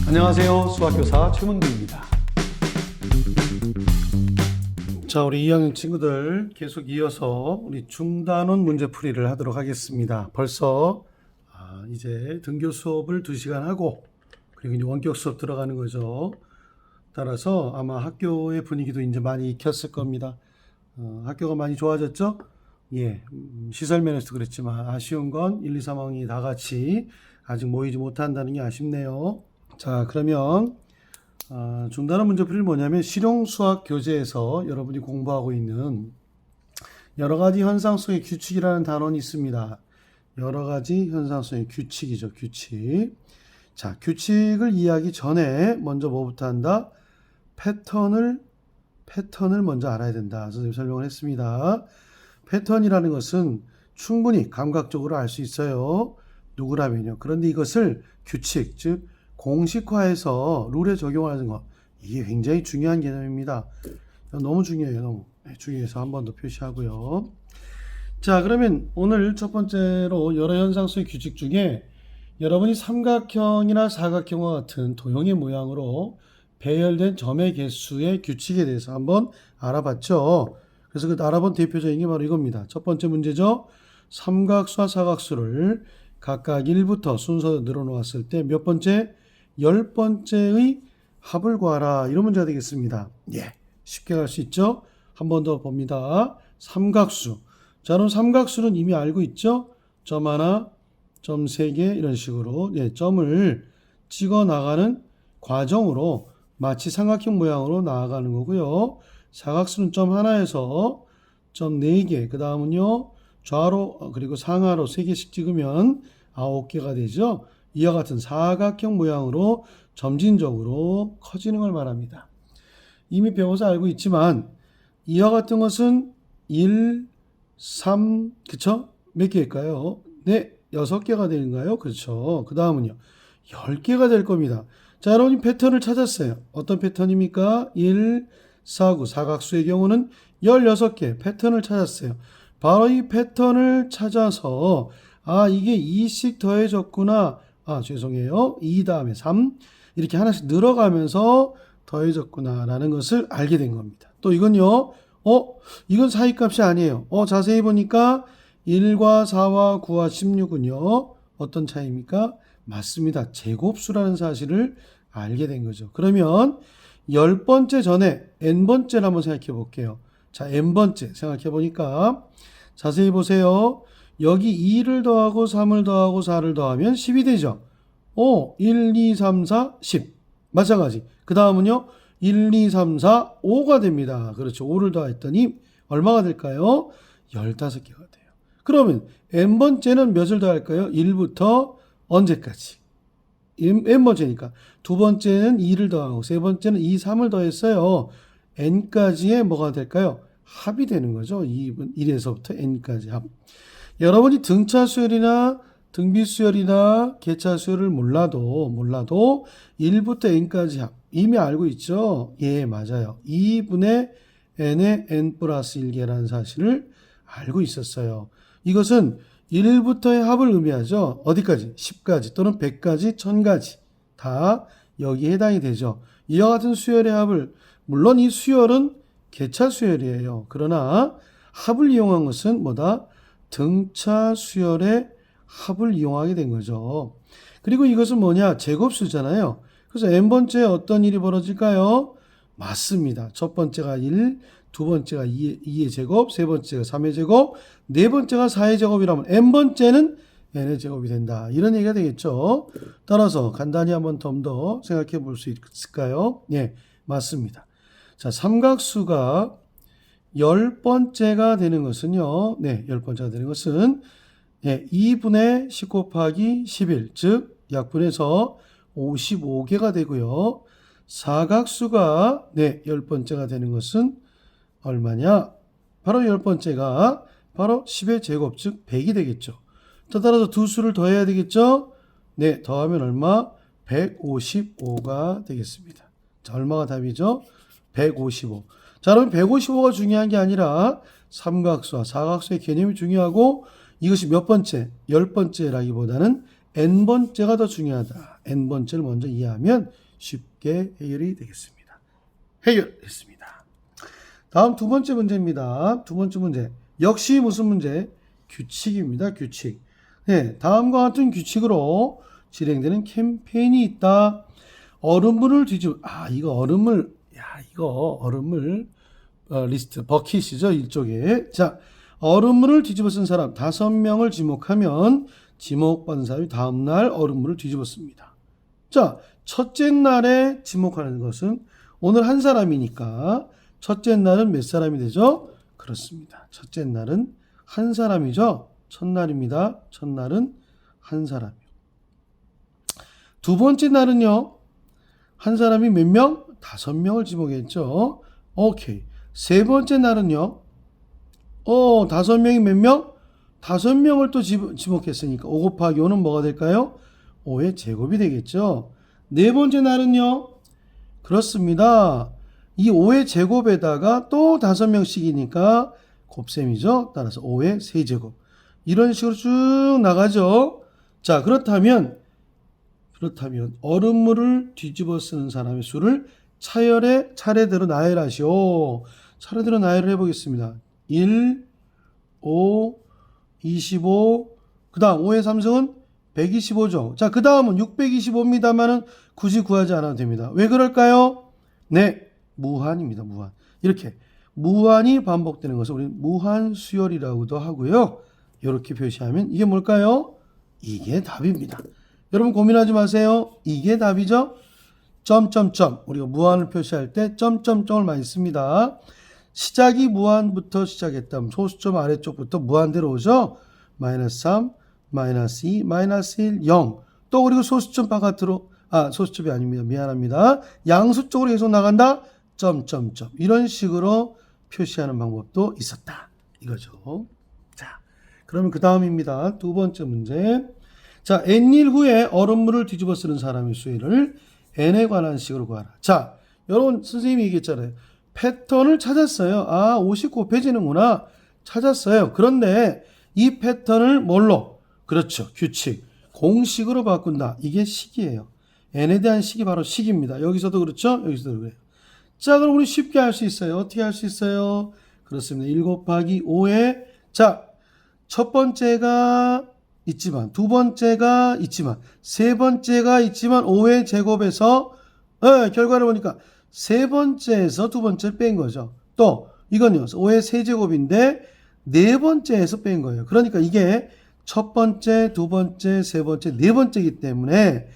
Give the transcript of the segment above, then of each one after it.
안녕하세요. 수학교사 최문규입니다. 자, 우리 2학년 친구들 계속 이어서 우리 중단원 문제풀이를 하도록 하겠습니다. 벌써 이제 등교 수업을 2시간 하고 그리고 이제 원격 수업 들어가는 거죠. 따라서 아마 학교의 분위기도 이제 많이 익혔을 겁니다. 학교가 많이 좋아졌죠? 예, 시설 면에서도 그랬지만 아쉬운 건 1, 2, 3학년이 다 같이 아직 모이지 못한다는 게 아쉽네요. 자, 그러면 중단원 문제풀이는 뭐냐면 실용수학 교재에서 여러분이 공부하고 있는 여러 가지 현상 속의 규칙이라는 단원이 있습니다. 여러 가지 현상 속의 규칙이죠. 규칙. 자, 규칙을 이해하기 전에 먼저 뭐부터 한다? 패턴을 먼저 알아야 된다. 선생님이 설명을 했습니다. 패턴이라는 것은 충분히 감각적으로 알 수 있어요. 누구라면요. 그런데 이것을 규칙, 즉 공식화해서 룰에 적용하는 것, 이게 굉장히 중요한 개념입니다. 너무 중요해요. 너무 중요해서 한 번 더 표시하고요. 자, 그러면 오늘 첫 번째로 여러 현상 속의 규칙 중에 여러분이 삼각형이나 사각형과 같은 도형의 모양으로 배열된 점의 개수의 규칙에 대해서 한번 알아봤죠. 그래서 그 알아본 대표적인 게 바로 이겁니다. 첫 번째 문제죠. 삼각수와 사각수를 각각 1부터 순서로 늘어놓았을 때 몇 번째? 10번째의 합을 구하라. 이런 문제가 되겠습니다. 예, 쉽게 갈 수 있죠. 한 번 더 봅니다. 삼각수. 자, 그럼 삼각수는 이미 알고 있죠. 점 하나, 점 3개 이런 식으로 점을 찍어 나가는 과정으로 마치 삼각형 모양으로 나아가는 거고요. 사각수는 점 하나에서 점 4개, 그 다음은요 좌로 그리고 상하로 3개씩 찍으면 9개가 되죠. 이와 같은 사각형 모양으로 점진적으로 커지는 걸 말합니다. 이미 배워서 알고 있지만 이와 같은 것은 1, 3, 그쵸? 몇 개일까요? 네, 6개가 되는가요? 그렇죠. 그 다음은요 10개가 될 겁니다. 자, 여러분이 패턴을 찾았어요. 어떤 패턴입니까? 1, 4, 9 사각수의 경우는 16개 패턴을 찾았어요. 바로 이 패턴을 찾아서 이게 2씩 더해졌구나. 죄송해요. 2 다음에 3 이렇게 하나씩 늘어가면서 더해졌구나 라는 것을 알게 된 겁니다. 또 이건요. 이건 사이값이 아니에요. 자세히 보니까 1과 4와 9와 16은요. 어떤 차이입니까? 맞습니다. 제곱수라는 사실을 알게 된 거죠. 그러면 10번째 전에 n번째를 한번 생각해 볼게요. 자, n번째 생각해 보니까 자세히 보세요. 여기 2를 더하고 3을 더하고 4를 더하면 10이 되죠. 1, 2, 3, 4, 10. 마찬가지. 그 다음은요. 1, 2, 3, 4, 5가 됩니다. 그렇죠. 5를 더했더니 얼마가 될까요? 15개가 돼요. 그러면 n번째는 몇을 더할까요? 1부터 언제까지? n번째니까. 두 번째는 2를 더하고 세 번째는 2, 3을 더했어요. n까지의 뭐가 될까요? 합이 되는 거죠. 1에서부터 n까지 합. 여러분이 등차 수열이나 등비 수열이나 개차 수열을 몰라도 1부터 n까지 합 이미 알고 있죠? 예, 맞아요. 2분의 n의 n 플러스 1개라는 사실을 알고 있었어요. 이것은 1부터의 합을 의미하죠. 어디까지? 10까지 또는 100까지, 1000까지 다 여기에 해당이 되죠. 이와 같은 수열의 합을, 물론 이 수열은 개차 수열이에요. 그러나 합을 이용한 것은 뭐다? 등차 수열의 합을 이용하게 된 거죠. 그리고 이것은 뭐냐? 제곱수잖아요. 그래서 n번째에 어떤 일이 벌어질까요? 맞습니다. 첫 번째가 1, 두 번째가 2의 제곱, 세 번째가 3의 제곱, 네 번째가 4의 제곱이라면 n번째는 n의 제곱이 된다. 이런 얘기가 되겠죠. 따라서 간단히 한번 더 생각해 볼 수 있을까요? 예, 맞습니다. 자, 삼각수가 10번째가 되는 것은요. 네, 10번째가 되는 것은 2분의 10 곱하기 11, 즉 약분해서 55개가 되고요. 사각수가 10번째가 되는 것은 얼마냐? 바로 10번째가 바로 10의 제곱, 즉 100이 되겠죠. 따라서 두 수를 더해야 되겠죠? 네, 더하면 얼마? 155가 되겠습니다. 자, 얼마가 답이죠? 155. 자, 그러면 155가 중요한 게 아니라 삼각수와 사각수의 개념이 중요하고 이것이 몇 번째? 10번째라기보다는 n번째가 더 중요하다. n번째를 먼저 이해하면 쉽게 해결이 되겠습니다. 해결했습니다. 다음 두 번째 문제입니다. 두 번째 문제. 역시 무슨 문제? 규칙입니다. 규칙. 네, 다음과 같은 규칙으로 진행되는 캠페인이 있다. 얼음물을 이거 얼음물, 리스트, 버킷이죠. 일종의. 자, 얼음물을 뒤집어 쓴 사람 5명을 지목하면 지목받은 사람이 다음날 얼음물을 뒤집어 씁니다. 자, 첫째 날에 지목하는 것은 오늘 한 사람이니까 첫째 날은 몇 사람이 되죠? 그렇습니다. 첫째 날은 한 사람이죠. 첫날입니다. 첫날은 한 사람이요. 두 번째 날은요. 한 사람이 몇 명? 5명을 지목했죠. 오케이. 세 번째 날은요. 5명이 몇 명? 5명을 또 지목했으니까 5 곱하기 5는 뭐가 될까요? 5의 제곱이 되겠죠. 네 번째 날은요. 그렇습니다. 이 5의 제곱에다가 또 5명씩이니까 곱셈이죠. 따라서 5의 세제곱. 이런 식으로 쭉 나가죠. 자, 그렇다면 얼음물을 뒤집어 쓰는 사람의 수를 차례대로 나열하시오. 차례대로 나열을 해보겠습니다. 1, 5, 25, 그 다음 5의 3승은 125죠. 자, 그 다음은 625입니다만은 굳이 구하지 않아도 됩니다. 왜 그럴까요? 네, 무한입니다. 무한. 이렇게 무한이 반복되는 것을 우리는 무한수열이라고도 하고요. 이렇게 표시하면 이게 뭘까요? 이게 답입니다. 여러분 고민하지 마세요. 이게 답이죠? 점점점. 우리가 무한을 표시할 때 점점점을 많이 씁니다. 시작이 무한부터 시작했다면 소수점 아래쪽부터 무한대로 오죠? 마이너스 3, 마이너스 2, 마이너스 1, 0. 또 그리고 소수점 바깥으로, 소수점이 아닙니다. 미안합니다. 양수 쪽으로 계속 나간다? 점점점. 이런 식으로 표시하는 방법도 있었다. 이거죠. 자, 그러면 그 다음입니다. 두 번째 문제. 자, n일 후에 얼음물을 뒤집어 쓰는 사람의 수를 n에 관한 식으로 구하라. 자, 여러분 선생님이 얘기했잖아요. 패턴을 찾았어요. 50 곱해지는구나. 찾았어요. 그런데 이 패턴을 뭘로? 그렇죠. 규칙. 공식으로 바꾼다. 이게 식이에요. n에 대한 식이 바로 식입니다. 여기서도 그렇죠? 여기서도 그래요. 자, 그럼 우리 쉽게 할 수 있어요. 어떻게 할 수 있어요? 그렇습니다. 1 곱하기 5에 자, 첫 번째가 있지만 두 번째가 있지만 세 번째가 있지만 5의 제곱에서 결과를 보니까 세 번째에서 두 번째를 뺀 거죠. 또 이건요. 5의 세제곱인데 네 번째에서 뺀 거예요. 그러니까 이게 첫 번째, 두 번째, 세 번째, 네 번째이기 때문에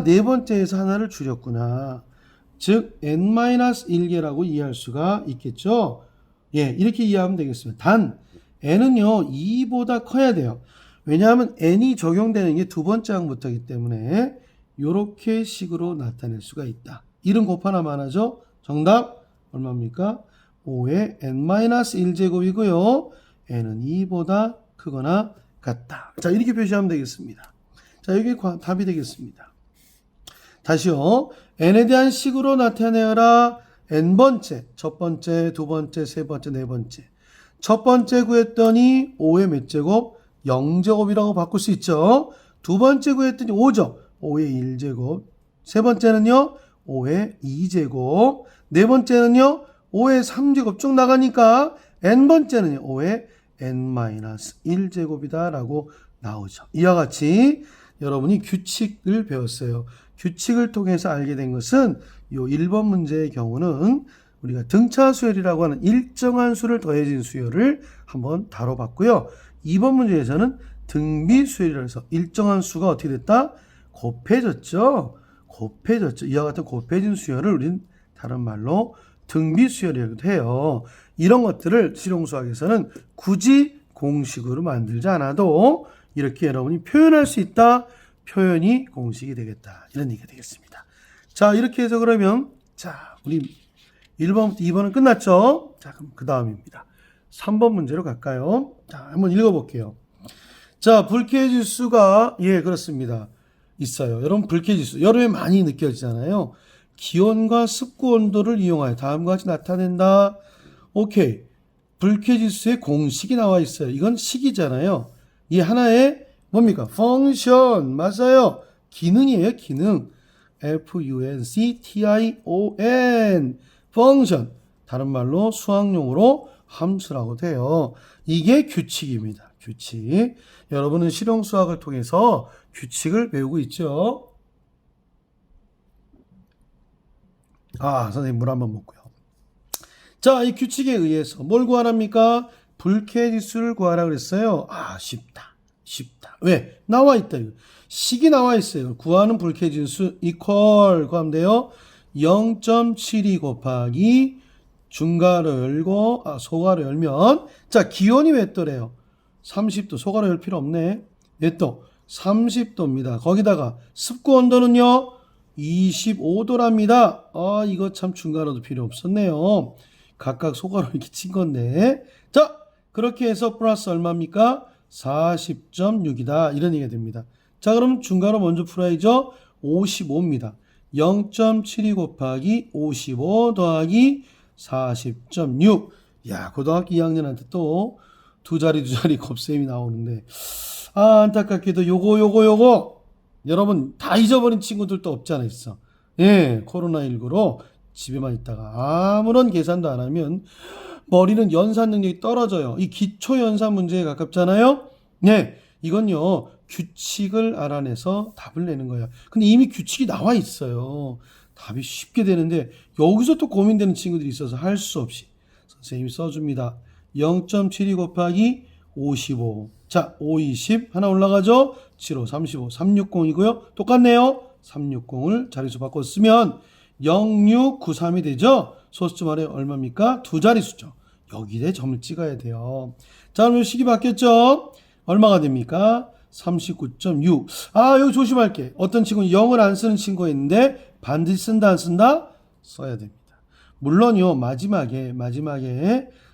네 번째에서 하나를 줄였구나. 즉 n-1개라고 이해할 수가 있겠죠. 예, 이렇게 이해하면 되겠습니다. 단 n은요 2보다 커야 돼요. 왜냐하면 n이 적용되는 게 두 번째 항부터이기 때문에 이렇게 식으로 나타낼 수가 있다. 1은 곱하나만 하죠. 정답 얼마입니까? 5의 n-1제곱이고요. n은 2보다 크거나 같다. 자, 이렇게 표시하면 되겠습니다. 자, 여기 답이 되겠습니다. 다시요. n에 대한 식으로 나타내어라. n번째, 첫 번째, 두 번째, 세 번째, 네 번째. 첫 번째 구했더니 5의 몇 제곱? 0제곱이라고 바꿀 수 있죠. 두 번째 구했더니 5죠. 5의 1제곱. 세 번째는요. 5의 2제곱. 네 번째는요. 5의 3제곱 쭉 나가니까 n번째는요. 5의 n-1제곱이다 라고 나오죠. 이와 같이 여러분이 규칙을 배웠어요. 규칙을 통해서 알게 된 것은 이 1번 문제의 경우는 우리가 등차수열이라고 하는 일정한 수를 더해진 수열을 한번 다뤄봤고요. 2번 문제에서는 등비수열이라고 해서 일정한 수가 어떻게 됐다? 곱해졌죠. 곱해졌죠. 이와 같은 곱해진 수열을 우리는 다른 말로 등비수열이라고도 해요. 이런 것들을 실용수학에서는 굳이 공식으로 만들지 않아도 이렇게 여러분이 표현할 수 있다. 표현이 공식이 되겠다. 이런 얘기가 되겠습니다. 자, 이렇게 해서 그러면 자, 우리 1번부터 2번은 끝났죠? 자, 그럼 그 다음입니다. 3번 문제로 갈까요? 자, 한번 읽어볼게요. 자, 불쾌지수가 그렇습니다. 있어요. 여러분 불쾌지수 여름에 많이 느껴지잖아요. 기온과 습구 온도를 이용하여 다음과 같이 나타낸다. 오케이. 불쾌지수의 공식이 나와 있어요. 이건 식이잖아요. 이 하나의 뭡니까? 펑션. 맞아요. 기능이에요. 기능. function. function. 다른 말로 수학용어로 함수라고 돼요. 이게 규칙입니다. 규칙. 여러분은 실용수학을 통해서 규칙을 배우고 있죠. 선생님 물 한번 먹고요. 자, 이 규칙에 의해서 뭘 구하랍니까? 불쾌지수를 구하라 그랬어요. 쉽다. 왜? 나와 있다. 이거. 식이 나와 있어요. 구하는 불쾌지수 equal 구하면 돼요. 0.72 곱하기 중괄호 열고 소괄호 열면 자, 기온이 몇 도래요? 30도. 소괄호 열 필요 없네. 몇 도? 30도입니다. 거기다가 습구 온도는요? 25도랍니다. 이거 참 중괄호도 필요 없었네요. 각각 소괄호 이렇게 친 건데. 자, 그렇게 해서 플러스 얼마입니까? 40.6이다. 이런 얘기가 됩니다. 자, 그럼 중괄호 먼저 풀어야죠. 55입니다. 0.72 곱하기 55 더하기 40.6. 야, 고등학교 2학년한테 또 두 자리 곱셈이 나오는데. 안타깝게도 요거 여러분 다 잊어버린 친구들도 없지 않아 있어. 예, 코로나19로 집에만 있다가 아무런 계산도 안 하면 머리는 연산 능력이 떨어져요. 이 기초 연산 문제에 가깝잖아요. 네, 이건요 규칙을 알아내서 답을 내는 거예요. 근데 이미 규칙이 나와 있어요. 답이 쉽게 되는데 여기서 또 고민되는 친구들이 있어서 할 수 없이 선생님이 써줍니다. 0.72 곱하기 55. 자, 5, 20 하나 올라가죠. 7, 5, 35, 360이고요. 똑같네요. 360을 자릿수 바꿔 쓰면 0693이 되죠. 소수점 아래 얼마입니까? 두 자릿수죠. 여기에 점을 찍어야 돼요. 자, 그럼 식이 바뀌었죠? 얼마가 됩니까? 39.6. 여기 조심할게. 어떤 친구는 0을 안 쓰는 친구가 있는데 반드시 쓴다 안 쓴다? 써야 됩니다. 물론요. 마지막에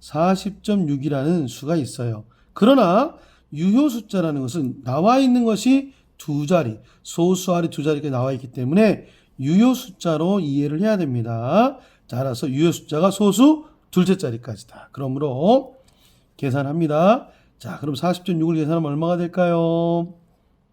40.6이라는 수가 있어요. 그러나 유효 숫자라는 것은 나와 있는 것이 두 자리, 소수 아래 두 자리가 나와 있기 때문에 유효 숫자로 이해를 해야 됩니다. 자, 알아서 유효 숫자가 소수 둘째 자리까지다. 그러므로 계산합니다. 자, 그럼 40.6을 계산하면 얼마가 될까요?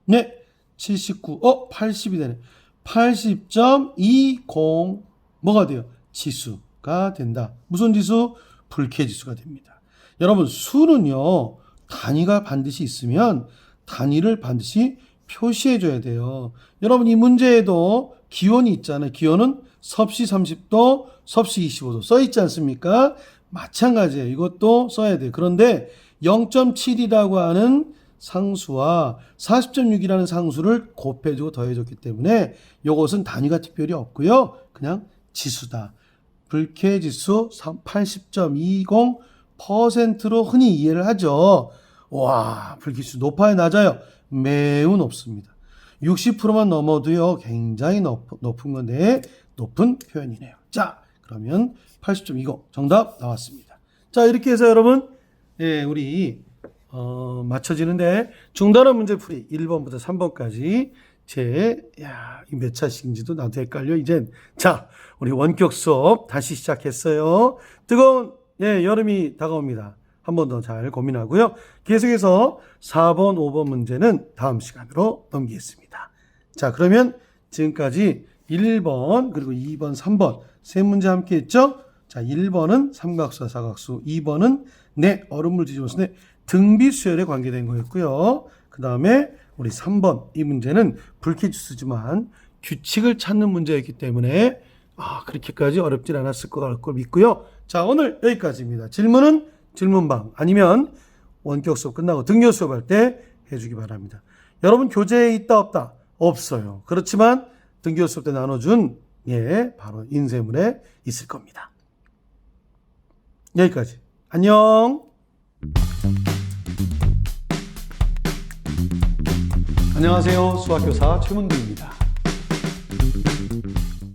네, 79, 80이 되네. 80.20 뭐가 돼요? 지수가 된다. 무슨 지수? 불쾌지수가 됩니다. 여러분, 수는요, 단위가 반드시 있으면 단위를 반드시 표시해줘야 돼요. 여러분, 이 문제에도 기온이 있잖아요. 기온은 섭씨 30도, 섭씨 25도 써있지 않습니까? 마찬가지예요. 이것도 써야 돼요. 그런데 0.7이라고 하는 상수와 40.6이라는 상수를 곱해주고 더해줬기 때문에 이것은 단위가 특별히 없고요. 그냥 지수다. 불쾌지수 80.20%로 흔히 이해를 하죠. 와, 불쾌지수 높아요, 낮아요? 매우 높습니다. 60%만 넘어도요, 굉장히 높은 건데, 높은 표현이네요. 자, 그러면 80.20 정답 나왔습니다. 자, 이렇게 해서 여러분, 우리, 맞춰지는데, 중단원 문제풀이 1번부터 3번까지 몇 차씩인지도 나도 헷갈려, 이젠. 자, 우리 원격 수업 다시 시작했어요. 뜨거운, 여름이 다가옵니다. 한 번 더 잘 고민하고요. 계속해서 4번, 5번 문제는 다음 시간으로 넘기겠습니다. 자, 그러면 지금까지 1번, 그리고 2번, 3번 세 문제 함께 했죠? 자, 1번은 삼각수와 사각수, 2번은 얼음물 뒤집어쓰는 등비수열에 관계된 거였고요. 그 다음에 우리 3번, 이 문제는 불쾌지수지만 규칙을 찾는 문제였기 때문에 그렇게까지 어렵진 않았을 걸 믿고요. 자, 오늘 여기까지입니다. 질문은 질문방 아니면 원격 수업 끝나고 등교 수업할 때 해주기 바랍니다. 여러분 교재에 있다 없다? 없어요. 그렇지만 등교 수업 때 나눠준 바로 인쇄물에 있을 겁니다. 여기까지. 안녕. 안녕하세요. 수학교사 최문규입니다.